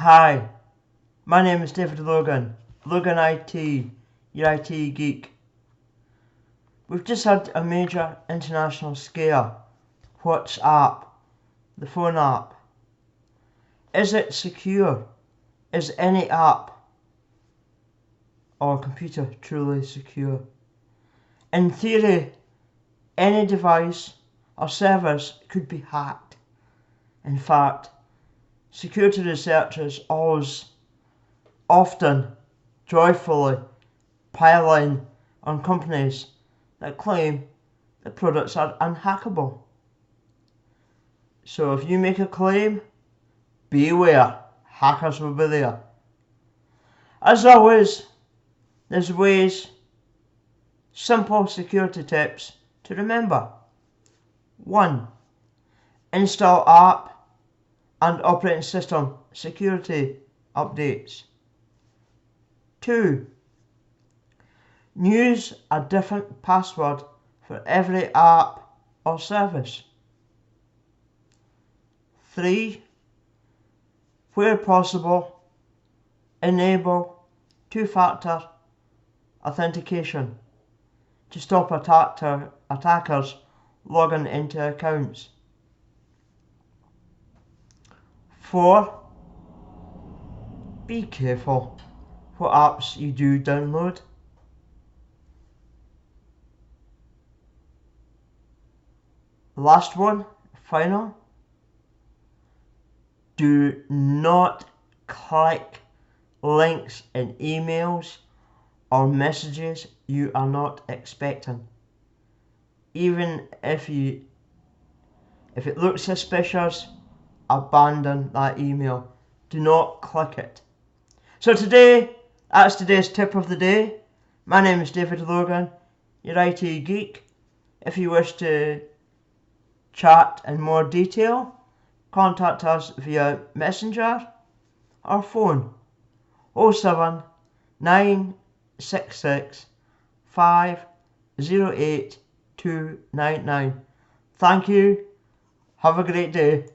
Hi, my name is David Logan, Logan IT, your IT geek. We've just had a major international scare. WhatsApp, the phone app. Is it secure? Is any app or computer truly secure? In theory, any device or service could be hacked. In fact, security researchers often joyfully pile in on companies that claim that products are unhackable. So if you make a claim, beware, hackers will be there. As always, there's simple security tips to remember. 1. Install app and operating system security updates. 2. Use a different password for every app or service. 3. Where possible, enable two-factor authentication to stop attackers logging into accounts. 4. Be careful what apps you do download. Last one, final. Do not click links in emails or messages you are not expecting. Even if it looks suspicious, abandon that email. Do not click it. So that's today's tip of the day. My name is David Logan, your IT geek. If you wish to chat in more detail, contact us via Messenger or phone 07 966 508 299. Thank you. Have a great day.